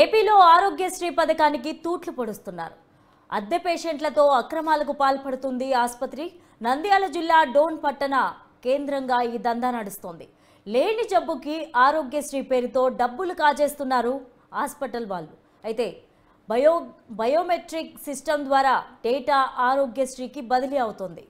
ఏపీలో ఆరోగ్యశ్రీ పథకానికి తూట్లు పొడుస్తున్నారు. అద్దె పేషెంట్లతో అక్రమాలకు పాల్పడుతుంది ఆసుపత్రి. నంద్యాల జిల్లా డోన్ పట్టణ కేంద్రంగా ఈ దందా నడుస్తోంది. లేని జబ్బుకి ఆరోగ్యశ్రీ పేరుతో డబ్బులు కాజేస్తున్నారు హాస్పిటల్ వాళ్ళు. అయితే బయోమెట్రిక్ సిస్టమ్ ద్వారా డేటా ఆరోగ్యశ్రీకి బదిలీ అవుతోంది.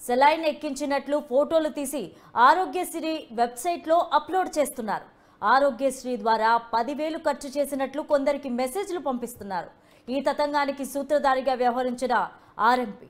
సెలైన్ ఎక్కించినట్లు ఫోటోలు తీసి ఆరోగ్యశ్రీ వెబ్సైట్లో అప్లోడ్ చేస్తున్నారు. ఆరోగ్యశ్రీ ద్వారా 10,000 ఖర్చు చేసినట్లు కొందరికి మెసేజ్లు పంపిస్తున్నారు. ఈ తతంగానికి సూత్రధారిగా వ్యవహరించిన ఆర్ఎంపీ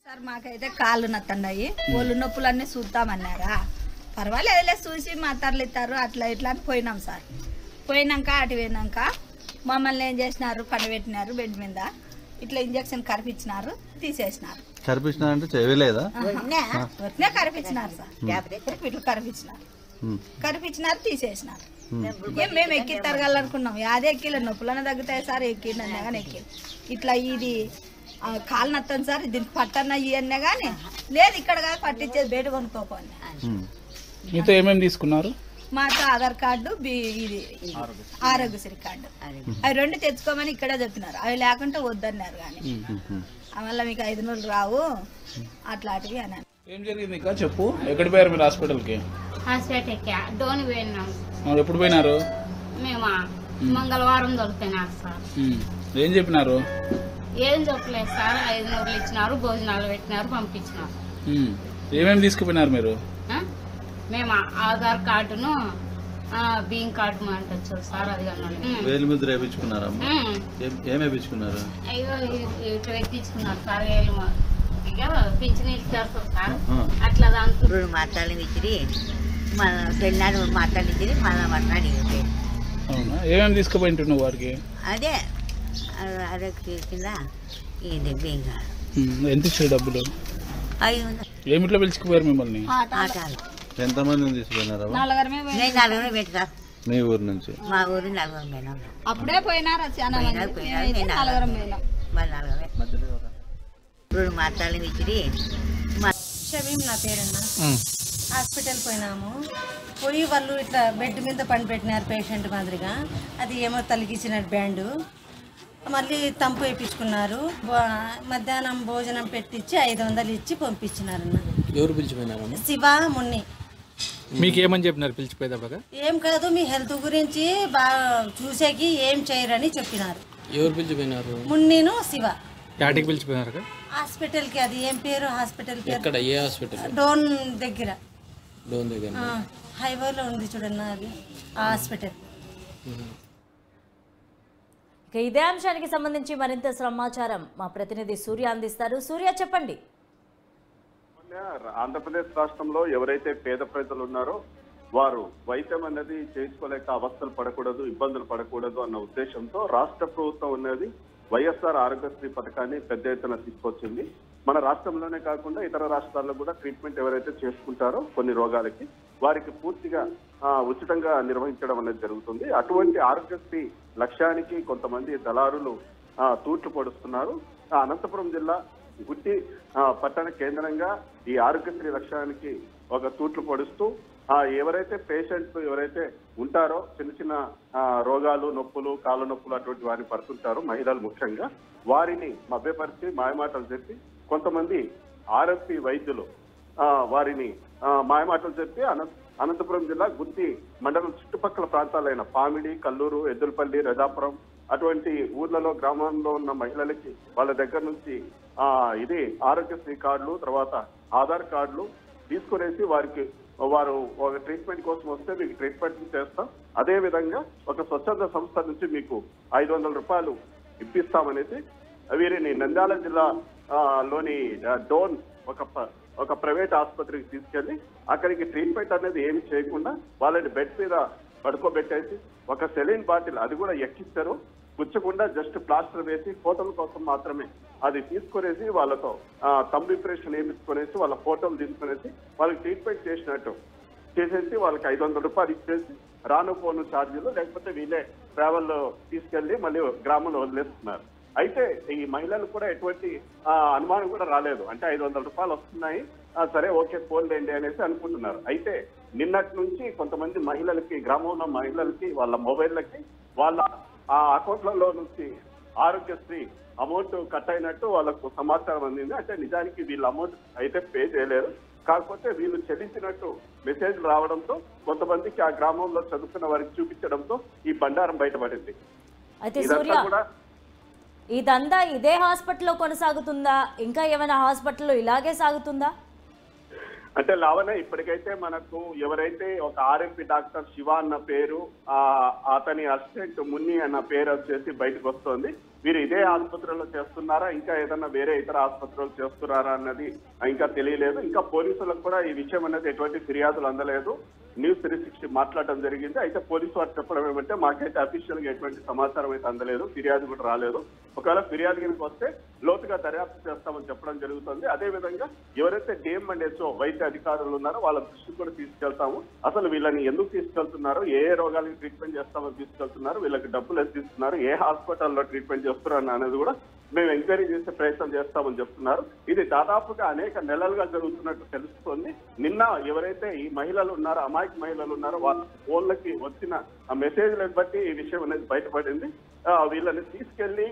సార్ మాకైతే కాళ్ళు నత్తండాయి, ఒళ్ళు నొప్పులన్నీ చూద్దామన్నారా, పర్వాలేదులే చూసి మాత్రలు ఇస్తారు అట్లా ఇట్లా అని పోయినాం సార్. పోయినాక అటు పోయినాక మమ్మల్ని ఏం చేసినారు, పండబెట్టినారు బెడ్ మీద, ఇట్లా ఇంజక్షన్ కరిపించినారు, తీసేసినారు. కరిపించినారంటే చేయలేదా? కరిపించినారు సార్, ఇట్లా కరిపించినారు తీసేసినారు. మేము ఎక్కి తరగాలనుకున్నాం, అదే ఎక్కిలే, నొప్పులనే తగ్గుతాయి సార్, ఎక్కిందన్నా కానీ ఎక్కి ఇట్లా ఇది కాలు నత్తాను సార్, దీనికి పట్టన్న ఇవన్నీ కానీ లేదు, ఇక్కడ కాదు పట్టించేది బయట కొనుక్కోపోండి. మీతో ఏమేమి తీసుకున్నారు? మాతో ఆధార్ కార్డు, ఇది ఆరోగ్యశ్రీ కార్డు, అవి 2 తెచ్చుకోమని ఇక్కడే చెప్పినారు. అవి లేకుంటే వద్దన్నారు కానీ వల్ల మీకు 500 రావు అట్లాంటివి అని. ఏం జరిగింది ఇంకా చెప్పు. ఎక్కడ పోయారు మీరు హాస్పిటల్కి? హాస్పిటల్కి డోన్ పోయినాం. ఎప్పుడు పోయినారు? మేము మంగళవారం దొరికినారు సార్. ఏం చెప్పినారు? ఏం చెప్పలేదు సార్, 500 ఇచ్చినారు, భోజనాలు పెట్టినారు, పంపించినారు. ఏమేమి తీసుకుపోయినారు మీరు? మేము ఆధార్ కార్డును బియ్యం కార్డు అంటొచ్చు సార్, అది వేలు ముద్ర వేయించుకున్నారా? ఏం వేయించుకున్నారు? అయ్యో ఇట్లా ఎక్కించుకున్నారు సార్, వేలు ఇక పింఛన్ ఇస్తారు సార్, అట్లా దాంట్లో మాట్లాడింది మన పెళ్ళాడు మాట్లాడింది మన మాట్లాడి. అవునా? ఏమేమి తీసుకుపోయింటున్నావు వారికి? అదే అదే కింద ఇది బియ్యంగా. ఎంత ఇచ్చారు డబ్బులు? 500. ఏమిట్లో పిలుచుకుపోయారు మిమ్మల్ని? ఆటాలు. ఎంతమందిని తీసుకున్నారా? నేను 4 పెట్టా. మీ ఊరు నుంచి? మా ఊరు 4 పోయినాం. అప్పుడే పోయినారా చాలా మంది, 4 పోయినాం. మాట్లాడింది షమీం నా పేరన్నా. హాస్పిటల్ పోయినాము, పోయి వాళ్ళు ఇట్లా బెడ్ మీద పని పెట్టినారు పేషెంట్ మాదిరిగా. అది ఏమో తలిగించినట్టు బ్యాండు, మళ్ళీ తంపు వేయించుకున్నారు. మధ్యాహ్నం భోజనం పెట్టించి 500 ఇచ్చి పంపించినారన్న. ఎవరు పిలిచిపోయినారు? శివ మున్ని. మీకేమని చెప్పినారు పిలిచిపోయేటప్పుడు? ఏం కాదు, మీ హెల్త్ గురించి బాగా చూసేకి ఏం చేయరని చెప్పినారు. ఎవరు పిలిచిపోయినారు? మున్నిను శివ. యాటికి పిలిచిపోయినారు? హాస్పిటల్కి. అది ఏం పేరు హాస్పిటల్ పేరు? ఎక్కడ? ఏ హాస్పిటల్? డోన్ దగ్గర. డోన్ దగ్గర హైవేలో ఉంది చూడన్న, అది హాస్పిటల్. ఇదే అంశానికి సంబంధించి మరింత సమాచారం మా ప్రతినిధి సూర్య అందిస్తారు. సూర్య, చెప్పండి. ఆంధ్రప్రదేశ్ రాష్ట్రంలో ఎవరైతే పేద ప్రజలు ఉన్నారో వారు వైద్యం అనేది చేయించుకోలేక అవస్థలు పడకూడదు, ఇబ్బందులు పడకూడదు అన్న ఉద్దేశంతో రాష్ట్ర ప్రభుత్వం అనేది వైఎస్ఆర్ ఆరోగ్యశ్రీ పథకాన్ని పెద్ద ఎత్తున తీసుకొచ్చింది. మన రాష్ట్రంలోనే కాకుండా ఇతర రాష్ట్రాల్లో కూడా ట్రీట్మెంట్ ఎవరైతే చేసుకుంటారో కొన్ని రోగాలకి వారికి పూర్తిగా ఉచితంగా నిర్వహించడం అనేది జరుగుతుంది. అటువంటి ఆరోగ్యశ్రీ లక్ష్యానికి కొంతమంది దళారులు తూట్లు పొడుస్తున్నారు. అనంతపురం జిల్లా గుత్తి పట్టణ కేంద్రంగా ఈ ఆరోగ్యశ్రీ లక్ష్యానికి ఒక తూట్లు పొడుస్తూ ఎవరైతే పేషెంట్స్ ఎవరైతే ఉంటారో చిన్న చిన్న రోగాలు, నొప్పులు, కాళ్ళ నొప్పులు అటువంటి వారిని పడుతుంటారో మహిళలు ముఖ్యంగా, వారిని మభ్యపరిచి మాయమాటలు చెప్పి కొంతమంది ఆర్ఎంపీ వైద్యులు వారిని మాయమాటలు చెప్పి అనంతపురం జిల్లా గుత్తి మండలం చుట్టుపక్కల ప్రాంతాలైన పామిడి, కల్లూరు, ఎద్దులపల్లి, రజాపురం అటువంటి ఊర్లలో గ్రామంలో ఉన్న మహిళలకి వాళ్ళ దగ్గర నుంచి ఇది ఆరోగ్యశ్రీ కార్డులు, తర్వాత ఆధార్ కార్డులు తీసుకునేసి వారికి వారు ఒక ట్రీట్మెంట్ కోసం వస్తే మీకు ట్రీట్మెంట్ చేస్తాం, అదే విధంగా ఒక స్వచ్ఛంద సంస్థ నుంచి మీకు 500 రూపాయలు ఇప్పిస్తామనేసి వీరిని నంద్యాల జిల్లా లోని డోన్ ఒక ప్రైవేట్ ఆసుపత్రికి తీసుకెళ్లి అక్కడికి ట్రీట్మెంట్ అనేది ఏమి చేయకుండా వాళ్ళని బెడ్ మీద పడుకోబెట్టేసి ఒక సెలైన్ బాటిల్ అది కూడా ఎక్కిస్తారు, గుచ్చకుండా జస్ట్ ప్లాస్టర్ వేసి ఫోటోల కోసం మాత్రమే అది తీసుకునేసి వాళ్ళతో థంబ్ ఇంప్రెషన్ వేయించుకునేసి వాళ్ళ ఫోటోలు తీసుకునేసి వాళ్ళకి ట్రీట్మెంట్ చేసేసి వాళ్ళకి 500 రూపాయలు ఇచ్చేసి రాను పోను ఛార్జీలు లేకపోతే వీళ్ళే ట్రావెల్ తీసుకెళ్లి మళ్ళీ గ్రామంలో వదిలేస్తున్నారు. అయితే ఈ మహిళలు కూడా ఎటువంటి అనుమానం కూడా రాలేదు, అంటే 500 రూపాయలు వస్తున్నాయి సరే ఓకే పోలేండి అనేసి అనుకుంటున్నారు. అయితే నిన్నటి నుంచి కొంతమంది మహిళలకి, గ్రామంలో మహిళలకి వాళ్ళ మొబైల్లకి వాళ్ళ ఆ అకౌంట్లలో నుంచి ఆరోగ్యశ్రీ అమౌంట్ కట్ అయినట్టు వాళ్ళకు సమాచారం అందింది. అంటే నిజానికి వీళ్ళు అమౌంట్ అయితే పే చేయలేరు, కాకపోతే వీళ్ళు చెల్లించినట్టు మెసేజ్ రావడంతో కొంతమందికి ఆ గ్రామంలో చదువుకున్న వారికి చూపించడంతో ఈ బండారం బయటపడింది. అయితే సూర్య, ఈ దందా ఇదే హాస్పిటల్లో కొనసాగుతుందా, ఇంకా ఏమైనా హాస్పిటల్లో ఇలాగే సాగుతుందా? అంటే లావణ్య, ఇప్పటికైతే మనకు ఎవరైతే ఒక ఆర్ఎంపీ డాక్టర్ శివ అన్న పేరు, అతని అసిస్టెంట్ మున్ని అన్న పేరు వచ్చేసి బయటకు వస్తోంది. వీరు ఇదే ఆసుపత్రిలో చేస్తున్నారా, ఇంకా ఏదన్నా వేరే ఇతర ఆసుపత్రులు చేస్తున్నారా అన్నది ఇంకా తెలియలేదు. ఇంకా పోలీసులకు కూడా ఈ విషయం అనేది ఎటువంటి ఫిర్యాదులు అందలేదు. న్యూస్ 360 మాట్లాడడం జరిగింది. అయితే పోలీసు వారు చెప్పడం ఏమంటే మాకైతే అఫీషియల్ గా ఎటువంటి సమాచారం అయితే అందలేదు, ఫిర్యాదు కూడా రాలేదు. ఒకవేళ ఫిర్యాదు కిందకి వస్తే లోతుగా దర్యాప్తు చేస్తామని చెప్పడం జరుగుతుంది. అదే విధంగా ఎవరైతే డిఎంఎన్హెచ్ఓ వైద్య అధికారులు ఉన్నారో వాళ్ళ దృష్టికి కూడా తీసుకెళ్తాము. అసలు వీళ్ళని ఎందుకు తీసుకెళ్తున్నారు, ఏ రోగాలకి ట్రీట్మెంట్ చేస్తామని తీసుకెళ్తున్నారు, వీళ్ళకి డబ్బులు ఎంత ఇస్తున్నారు, ఏ హాస్పిటల్లో ట్రీట్మెంట్ చేస్తున్నారు అనేది కూడా మేము ఎంక్వైరీ చేసే ప్రయత్నం చేస్తామని చెప్తున్నారు. ఇది దాదాపుగా అనేక నెలలుగా జరుగుతున్నట్టు తెలుస్తోంది. నిన్న ఎవరైతే ఈ మహిళలు ఉన్నారో, అమాయక మహిళలు ఉన్నారో, వాళ్ళ ఫోన్లకి వచ్చిన మెసేజ్లను బట్టి ఈ విషయం అనేది బయటపడింది. వీళ్ళని తీసుకెళ్లి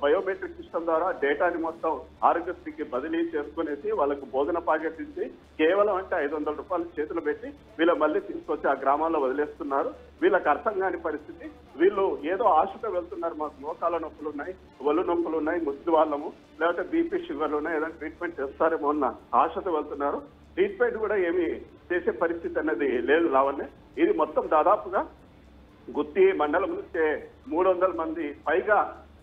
బయోమెట్రిక్ సిస్టమ్ ద్వారా డేటాని మొత్తం ఆరోగ్యశ్రీకి బదిలీ చేసుకునేసి వాళ్ళకు భోజన ప్యాకెట్ ఇచ్చి కేవలం అంటే 500 రూపాయలు చేతులు పెట్టి వీళ్ళ మళ్ళీ తీసుకొచ్చి ఆ గ్రామాల్లో వదిలేస్తున్నారు. వీళ్ళకి అర్థం కాని పరిస్థితి. వీళ్ళు ఏదో ఆశతో వెళ్తున్నారు, మాకు మోకాల నొప్పులు ఉన్నాయి, ఒళ్ళు నొప్పులు ఉన్నాయి, ముసలి వాళ్ళము, లేకపోతే బీపీ షుగర్లు ఉన్నాయి, ఏదైనా ట్రీట్మెంట్ చేస్తారేమో అన్న ఆశతో వెళ్తున్నారు. ట్రీట్మెంట్ కూడా ఏమి చేసే పరిస్థితి అనేది లేదు లావణ్య. ఇది మొత్తం దాదాపుగా గుత్తి మండలం నుంచే 300 మంది పైగా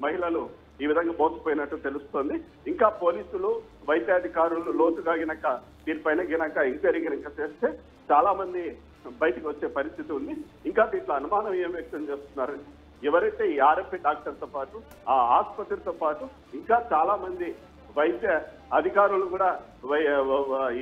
మహిళలు ఈ విధంగా మోసపోయినట్టు తెలుస్తోంది. ఇంకా పోలీసులు, వైద్యాధికారులు లోతుగా గినక దీనిపైన గినక ఎంక్వైరీ గినక చేస్తే చాలా మంది బయటకు వచ్చే పరిస్థితి ఉంది. ఇంకా దీంట్లో అనుమానం ఏం వ్యక్తం చేస్తున్నారు, ఎవరైతే ఈ ఆర్ఎంపీ డాక్టర్తో పాటు ఆ ఆసుపత్రితో పాటు ఇంకా చాలా మంది వైద్య అధికారులు కూడా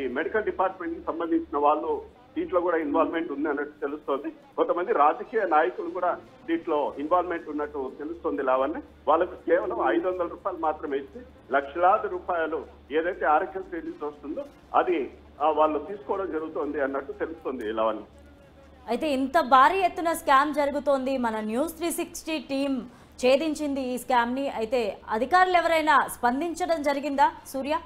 ఈ మెడికల్ డిపార్ట్మెంట్ కి సంబంధించిన వాళ్ళు దీంట్లో కూడా ఇన్వాల్వ్మెంట్ ఉంది అన్నట్టు తెలుస్తోంది. కొంతమంది రాజకీయ నాయకులు కూడా దీంట్లో ఇన్వాల్వ్మెంట్ ఉన్నట్టు తెలుస్తోంది లావణ్య. వాళ్ళకు కేవలం 500 రూపాయలు మాత్రమే ఇచ్చి లక్షలాది రూపాయలు ఏదైతే ఆరోగ్యశ్రీ నుంచి వస్తుందో అది వాళ్ళు తీసుకోవడం జరుగుతోంది అన్నట్టు తెలుస్తోంది లావణ్య. అయితే ఇంత భారీ ఎత్తున స్కామ్ జరుగుతోంది, మన న్యూస్ 360 టీం ఛేదించింది ఈ స్కామ్ ని. అయితే అధికారులు ఎవరైనా స్పందించడం జరిగిందా సూర్య?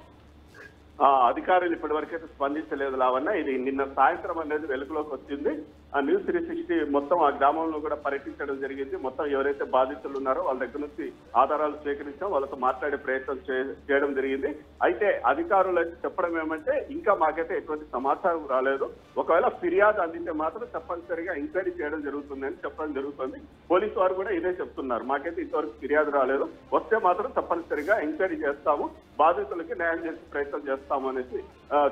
అధికారులు ఇప్పటి వరకైతే స్పందించలేదు లావణ్య. ఇది నిన్న సాయంత్రం అనేది వెలుగులోకి వచ్చింది. ఆ న్యూస్ 360 మొత్తం ఆ గ్రామంలో కూడా పర్యటించడం జరిగింది. మొత్తం ఎవరైతే బాధితులు ఉన్నారో వాళ్ళ దగ్గర నుంచి ఆధారాలు సేకరించాం, వాళ్ళతో మాట్లాడే ప్రయత్నం చేయడం జరిగింది. అయితే అధికారులు చెప్పడం ఏమంటే ఇంకా మాకైతే ఎటువంటి సమాచారం రాలేదు, ఒకవేళ ఫిర్యాదు అందితే మాత్రం తప్పనిసరిగా ఎంక్వైరీ చేయడం జరుగుతుంది అని చెప్పడం జరుగుతుంది. పోలీసు వారు కూడా ఇదే చెప్తున్నారు, మాకైతే ఇంతవరకు ఫిర్యాదు రాలేదు, వస్తే మాత్రం తప్పనిసరిగా ఎంక్వైరీ చేస్తాము, బాధితులకి న్యాయం చేసే ప్రయత్నం చేస్తాము అనేసి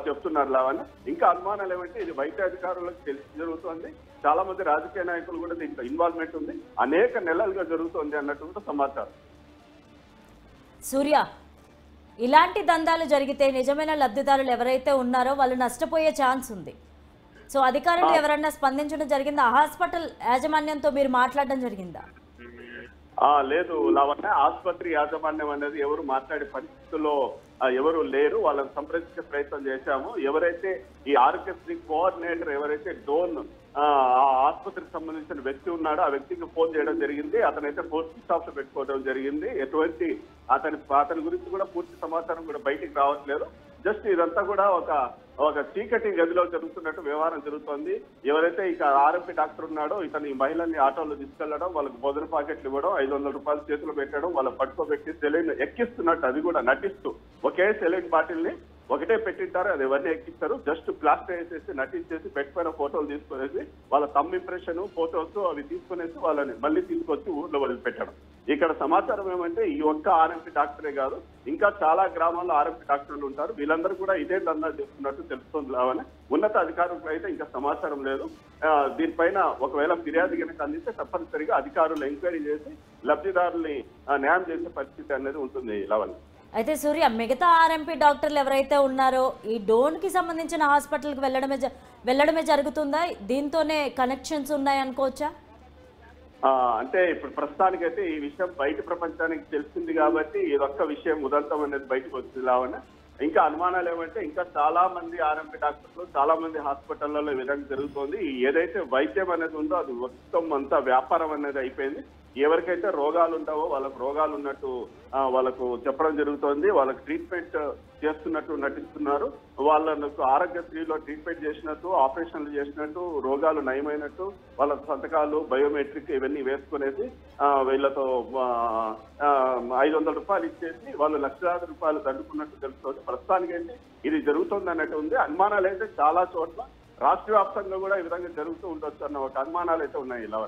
చెప్తున్నారు లావణ్య. ఇంకా అనుమానాలు ఏమంటే ఇది వైద్య అధికారులకు తెలిసి జరుగుతుంది, చాలా మంది రాజకీయ నాయకులు కూడా దీంట్లో ఇన్వాల్వ్మెంట్ ఉంది, అనేక నెలలుగా జరుగుతుంది అన్నట్టు కూడా సమాచారం. సూర్య, ఇలాంటి దందాలు జరిగితే నిజమైన లబ్ధిదారులు ఎవరైతే ఉన్నారో వాళ్ళు నష్టపోయే ఛాన్స్ ఉంది. సో అధికారులు ఎవరైనా స్పందించడం జరిగిందా? హాస్పిటల్ యాజమాన్యంతో మీరు మాట్లాడడం జరిగిందా? లేదు లావణ్య, ఆసుపత్రి యాజమాన్యం అనేది ఎవరు మాట్లాడే పరిస్థితుల్లో ఎవరు లేరు. వాళ్ళని సంప్రదించే ప్రయత్నం చేశాము. ఎవరైతే ఈ ఆరోగ్యశ్రీ కోఆర్డినేటర్ ఎవరైతే డోన్ ఆసుపత్రికి సంబంధించిన వ్యక్తి ఉన్నాడో ఆ వ్యక్తికి ఫోన్ చేయడం జరిగింది. అతనైతే ఫోన్ స్విచ్ ఆఫ్ లో పెట్టుకోవడం జరిగింది. ఎటువంటి అతని గురించి కూడా పూర్తి సమాచారం కూడా బయటికి రావట్లేదు. జస్ట్ ఇదంతా కూడా ఒక చీకటి గదిలో జరుగుతున్నట్టు వ్యవహారం జరుగుతోంది. ఎవరైతే ఇక ఆర్ఎంపీ డాక్టర్ ఉన్నాడో ఇతను ఈ మహిళల్ని ఆటోలో తీసుకెళ్లడం, వాళ్ళకి భోజన ప్యాకెట్లు ఇవ్వడం, 500 రూపాయలు చేతులు పెట్టడం, వాళ్ళ పట్టుకోబెట్టి సెలైన్ ఎక్కిస్తున్నట్టు, అది కూడా నటిస్తూ ఒకే సెలైన్ బాటిల్ ని ఒకటే పెట్టింటారు, అది ఎవరిని ఎక్కిస్తారు, జస్ట్ ప్లాస్టర్ వేసేసి నటించేసి బెడ్ పైన ఫోటోలు తీసుకునేసి వాళ్ళ తమ్ ఇంప్రెషన్ ఫోటోస్ అవి తీసుకునేసి వాళ్ళని మళ్ళీ తీసుకొచ్చి ఊర్లో వదిలిపెట్టడం. ఇక్కడ సమాచారం ఏమంటే ఈ ఒక్క ఆర్ఎంపీ డాక్టరే కాదు, ఇంకా చాలా గ్రామాల్లో ఆర్ఎంపీ డాక్టర్లు ఉంటారు, వీళ్ళందరూ కూడా ఇదే దందా చేస్తున్నట్టు తెలుస్తుంది. లావనే ఉన్నత అధికారులకు అయితే ఇంకా సమాచారం లేదు. దీనిపైన ఒకవేళ ఫిర్యాదు కనుక అందిస్తే తప్పనిసరిగా అధికారులు ఎంక్వైరీ చేసి లబ్ధిదారుల్ని న్యాయం చేసే పరిస్థితి అనేది ఉంటుంది. లావణ్య, అయితే సూర్య, మిగతా ఆర్ఎంపీ డాక్టర్లు ఎవరైతే ఉన్నారో ఈ డోన్ కి సంబంధించిన హాస్పిటల్కి వెళ్ళడమే జరుగుతుందా? దీంతోనే కనెక్షన్స్ ఉన్నాయి అనుకోవచ్చా? అంటే ఇప్పుడు ప్రస్తుతానికైతే ఈ విషయం బయట ప్రపంచానికి తెలిసింది కాబట్టి ఇదొక్క విషయం ఉదంతం అనేది బయటకు వచ్చింది. లావణ ఇంకా అనుమానాలు ఏమంటే ఇంకా చాలా మంది ఆర్ఎంపీ డాక్టర్లు చాలా మంది హాస్పిటళ్లలో ఈ విధంగా జరుగుతోంది. ఏదైతే వైద్యం అనేది ఉందో అది మొత్తం అంతా వ్యాపారం అనేది అయిపోయింది. ఎవరికైతే రోగాలు ఉంటావో వాళ్ళకు రోగాలు ఉన్నట్టు వాళ్ళకు చెప్పడం జరుగుతోంది, వాళ్ళకి ట్రీట్మెంట్ చేస్తున్నట్టు నటిస్తున్నారు, వాళ్ళకు ఆరోగ్యశ్రీలో ట్రీట్మెంట్ చేసినట్టు ఆపరేషన్లు చేసినట్టు రోగాలు నయమైనట్టు వాళ్ళ సంతకాలు బయోమెట్రిక్ ఇవన్నీ వేసుకునేసి వీళ్ళతో 500 రూపాయలు ఇచ్చేసి వాళ్ళు లక్షలాది రూపాయలు దండుకున్నట్టు తెలుస్తుంది. ప్రస్తుతానికైతే ఇది జరుగుతుంది అన్నట్టు ఉంది. అనుమానాలు అయితే చాలా చోట్ల రాష్ట్ర వ్యాప్తంగా కూడా ఈ విధంగా జరుగుతూ ఉండొచ్చు అన్న ఒక అనుమానాలు అయితే ఉన్నాయి. ఇలా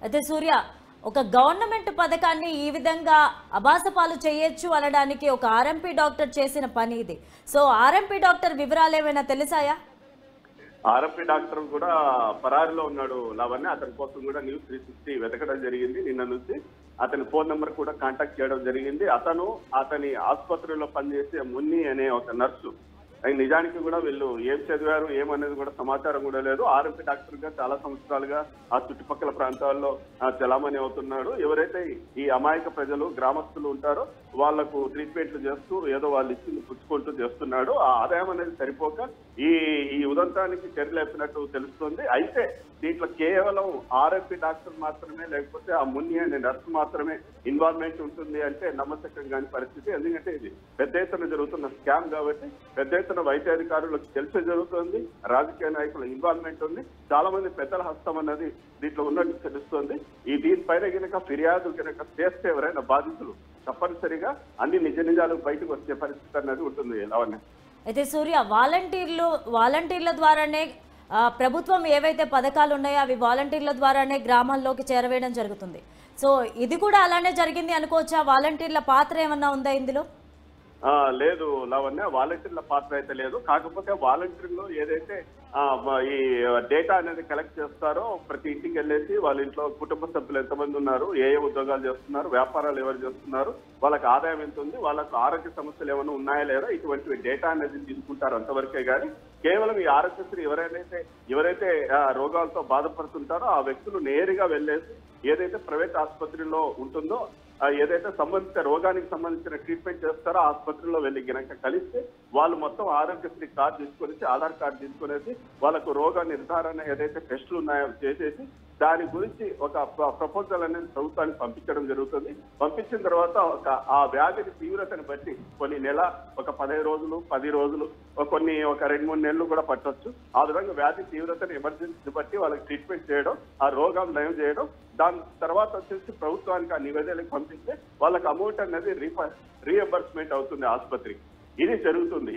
అయితే సూర్య, ఒక గవర్నమెంట్ పథకాన్ని ఈ విధంగా అబాసపాలు చేయొచ్చు అనడానికి ఒక ఆర్ఎంపీ డాక్టర్ చేసిన పని ఇది. సో ఆర్ఎంపీ డాక్టర్ వివరాలు ఏమైనా తెలిసాయా? ఆర్ఎంపీ డాక్టర్ కూడా పరారిలో ఉన్నాడు. లావణ్య, అతని కోసం కూడా న్యూస్ 360 వెతకడం జరిగింది. నిన్న నుంచి అతని ఫోన్ నెంబర్ కూడా కాంటాక్ట్ చేయడం జరిగింది. అతని ఆసుపత్రిలో పనిచేసే మున్ని అనే ఒక నర్సు, నిజానికి కూడా వీళ్ళు ఏం చదివారు ఏమనేది కూడా సమాచారం కూడా లేదు. ఆర్ఎంపీ డాక్టర్ గా చాలా సంవత్సరాలుగా ఆ చుట్టుపక్కల ప్రాంతాల్లో చలామణి అవుతున్నాడు. ఎవరైతే ఈ అమాయక ప్రజలు గ్రామస్తులు ఉంటారో వాళ్లకు ట్రీట్మెంట్లు చేస్తూ ఏదో వాళ్ళు ఇచ్చింది పుచ్చుకుంటూ చేస్తున్నాడు. ఆ ఆదాయం అనేది సరిపోక ఈ ఉదంతానికి తెరలేపినట్టు తెలుస్తుంది. అయితే దీంట్లో కేవలం ఆర్ఎంపీ డాక్టర్ మాత్రమే లేకపోతే ఆ మున్ని అనే నర్సు మాత్రమే ఇన్వాల్వ్మెంట్ ఉంటుంది అంటే నమ్మశక్యం కాని పరిస్థితి. ఎందుకంటే ఇది పెద్ద ఎత్తున జరుగుతున్న స్కామ్ కాబట్టి పెద్ద ఎత్తున వైద్యాధికారులకు తెలిసే జరుగుతుంది, రాజకీయ నాయకుల ఇన్వాల్వ్మెంట్ ఉంది, చాలా మంది పెద్దల హస్తం అన్నది దీంట్లో ఉన్నట్టు తెలుస్తుంది. దీనిపైన కనుక ఫిర్యాదు కనుక చేస్తే ఎవరైనా బాధితులు తప్పనిసరిగా అన్ని నిజాలు బయటకు వచ్చే పరిస్థితి అన్నది ఉంటుంది. లావణ్య, అయితే సూర్య, వాలంటీర్ల ద్వారానే ప్రభుత్వం ఏవైతే పథకాలు ఉన్నాయో అవి వాలంటీర్ల ద్వారానే గ్రామాల్లోకి చేరవేయడం జరుగుతుంది. సో ఇది కూడా అలానే జరిగింది అనుకోవచ్చా? వాలంటీర్ల పాత్ర ఏమన్నా ఉందా ఇందులో? లేదు లావణ్య, వాలంటీర్ల పాత్ర అయితే లేదు. కాకపోతే వాలంటీర్లు ఏదైతే ఈ డేటా అనేది కలెక్ట్ చేస్తారో ప్రతి ఇంటికి వెళ్ళేసి వాళ్ళ ఇంట్లో కుటుంబ సభ్యులు ఎంతమంది ఉన్నారు, ఏ ఉద్యోగాలు చేస్తున్నారు, వ్యాపారాలు ఎవరు చేస్తున్నారు, వాళ్ళకి ఆదాయం ఎంత ఉంది, వాళ్ళకు ఆరోగ్య సమస్యలు ఏమైనా ఉన్నాయా లేదా, ఇటువంటి డేటా అనేది తీసుకుంటారు అంతవరకే. కానీ కేవలం ఈ ఆరోగ్యశ్రీ ఎవరైతే రోగాలతో బాధపడుతుంటారో ఆ వ్యక్తులు నేరుగా వెళ్ళేసి ఏదైతే ప్రైవేట్ ఆసుపత్రిలో ఉంటుందో ఏదైతే సంబంధిత రోగానికి సంబంధించిన ట్రీట్మెంట్ చేస్తారో ఆసుపత్రిలో వెళ్ళి గనక కలిస్తే వాళ్ళు మొత్తం ఆరోగ్యశ్రీ కార్డు తీసుకొనేసి ఆధార్ కార్డు తీసుకునేసి వాళ్ళకు రోగ నిర్ధారణ ఏదైతే టెస్టులు ఉన్నాయో చేసేసి దాని గురించి ఒక ప్రపోజల్ అనేది ప్రభుత్వానికి పంపించడం జరుగుతుంది. పంపించిన తర్వాత ఆ వ్యాధిని తీవ్రతను బట్టి కొన్ని నెల, ఒక 15 రోజులు, 10 రోజులు, కొన్ని ఒక 2-3 నెలలు కూడా పట్టొచ్చు. ఆ విధంగా వ్యాధి తీవ్రతను ఎమర్జెన్సీ బట్టి వాళ్ళకి ట్రీట్మెంట్ చేయడం, ఆ రోగం నయం చేయడం, దాని తర్వాత వచ్చేసి ప్రభుత్వానికి ఆ నివేదికలకు పంపిస్తే వాళ్ళకి అమౌంట్ అనేది రీఎంబర్స్మెంట్ అవుతుంది ఆసుపత్రికి. ఇది జరుగుతుంది.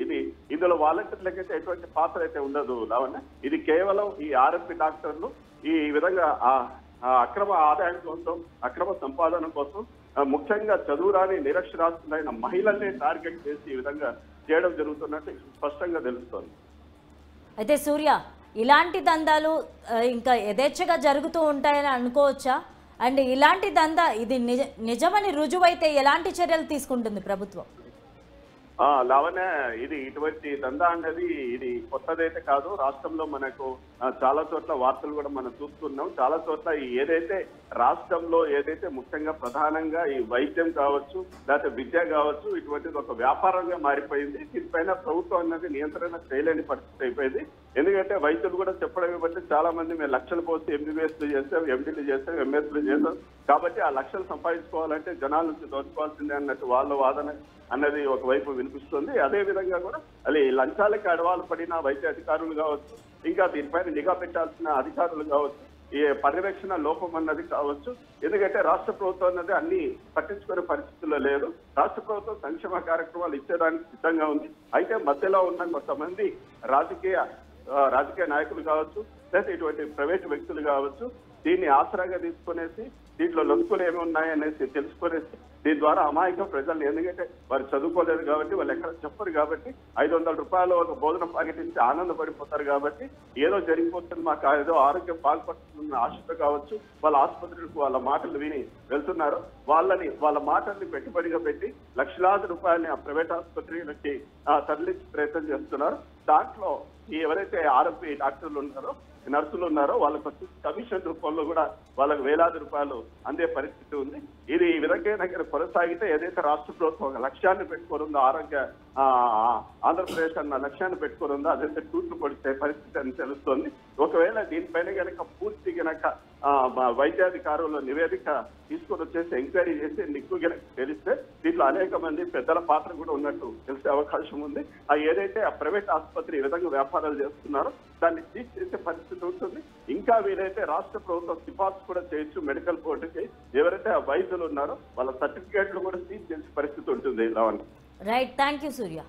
ఇందులో వాలంటీర్లకైతే ఎటువంటి పాత్ర అయితే ఉండదు లావణ్య. ఇది కేవలం ఈ ఆర్ఎంపీ డాక్టర్లు ఈ విధంగా అక్రమ ఆదాయం కోసం, అక్రమ సంపాదన కోసం, ముఖ్యంగా చదువురాని నిరక్షరాస్యులైన మహిళల్ని టార్గెట్ చేసి ఈ విధంగా చేయడం జరుగుతున్నట్టు స్పష్టంగా తెలుస్తోంది. అయితే సూర్య, ఇలాంటి దందాలు ఇంకా యథేచ్ఛగా జరుగుతూ ఉంటాయని అనుకోవచ్చా? అండ్ ఇలాంటి దందా ఇది నిజమని రుజువైతే ఎలాంటి చర్యలు తీసుకుంటుంది ప్రభుత్వం? లావణ్య, ఇటువంటి దందా అనేది ఇది కొత్తదైతే కాదు. రాష్ట్రంలో మనకు చాలా చోట్ల వార్తలు కూడా మనం చూస్తున్నాం. చాలా చోట్ల ఏదైతే రాష్ట్రంలో ఏదైతే ముఖ్యంగా ప్రధానంగా ఈ వైద్యం కావచ్చు, లేకపోతే విద్య కావచ్చు, ఇటువంటిది ఒక వ్యాపారంగా మారిపోయింది. దీనిపైన ప్రభుత్వం అనేది నియంత్రణ చేయలేని పరిస్థితి అయిపోయింది. ఎందుకంటే వైద్యులు కూడా చెప్పడం బట్టి చాలా మంది మేము లక్షలు పోసి ఎంబీబీఎస్లు చేస్తాం, ఎండీలు చేస్తాం, ఎంఎస్లు చేస్తాం, కాబట్టి ఆ లక్షలు సంపాదించుకోవాలంటే జనాల నుంచి దోచుకోవాల్సిందే అన్నట్టు వాళ్ళ వాదన అన్నది ఒకవైపు వినిపిస్తుంది. అదే విధంగా కూడా అది లంచాలకి అడవాలు పడిన వైద్య అధికారులు కావచ్చు, ఇంకా దీనిపైన నిఘా పెట్టాల్సిన అధికారులు కావచ్చు, ఈ పర్యవేక్షణ లోపం అన్నది కావచ్చు. ఎందుకంటే రాష్ట్ర ప్రభుత్వం అన్నది అన్ని పట్టించుకునే పరిస్థితుల్లో లేదు. రాష్ట్ర ప్రభుత్వం సంక్షేమ కార్యక్రమాలు ఇచ్చేదానికి సిద్ధంగా ఉంది. అయితే మధ్యలో ఉన్న కొంతమంది రాజకీయ నాయకులు కావచ్చు, లేదా ఇటువంటి ప్రైవేటు వ్యక్తులు కావచ్చు, దీన్ని ఆసరాగా తీసుకునేసి దీంట్లో లొంకులు ఏమి ఉన్నాయనేసి తెలుసుకునేసి దీని ద్వారా అమాయక ప్రజల్ని, ఎందుకంటే వారు చదువుకోలేదు కాబట్టి, వాళ్ళు ఎక్కడ చెప్పరు కాబట్టి, 500 రూపాయలు ఒక భోజనం ప్యాకెట్ ఇచ్చి ఆనందపడిపోతారు కాబట్టి, ఏదో జరిగిపోతుంది మాకు ఏదో ఆరోగ్యం బాగుపడుతున్న ఆశతో కావచ్చు, వాళ్ళ ఆసుపత్రులకు వాళ్ళ మాటలు విని వెళ్తున్నారు. వాళ్ళ మాటల్ని పెట్టుబడిగా పెట్టి లక్షలాది రూపాయలని ఆ ప్రైవేట్ ఆసుపత్రులకి తరలించి ప్రయత్నం చేస్తున్నారు. దాంట్లో ఎవరైతే ఆరోగ్య డాక్టర్లు ఉన్నారో, నర్సులు ఉన్నారో వాళ్ళకు వచ్చి కమిషన్ రూపంలో కూడా వాళ్ళకు వేలాది రూపాయలు అందే పరిస్థితి ఉంది. ఇది ఈ విధంగా కొనసాగితే ఏదైతే రాష్ట్ర ప్రభుత్వం ఒక లక్ష్యాన్ని పెట్టుకోనుందో, ఆంధ్రప్రదేశ్ అన్న లక్ష్యాన్ని పెట్టుకోనుందో అదైతే తూట్లు పడితే పరిస్థితి అని తెలుస్తోంది. ఒకవేళ దీనిపైన కనుక పూర్తి కనుక వైద్యాధికారుల నివేదిక తీసుకొని వచ్చేసి ఎంక్వైరీ చేసి నిక్కు కనుక తెలిస్తే దీంట్లో అనేక మంది పెద్దల పాత్ర కూడా ఉన్నట్టు తెలిసే అవకాశం ఉంది. ఏదైతే ఆ ప్రైవేట్ ఆసుపత్రి ఈ విధంగా వ్యాపారాలు చేస్తున్నారో దాన్ని సీజ్ చేసే పరిస్థితి ఉంటుంది. ఇంకా వీలైతే రాష్ట్ర ప్రభుత్వం సిఫార్సు కూడా చేయొచ్చు మెడికల్ బోర్డుకి. ఎవరైతే ఆ వైద్యులు ఉన్నారో వాళ్ళ సర్టిఫికేట్లు కూడా సీజ్ చేసే పరిస్థితి ఉంటుంది. Right, thank you Surya.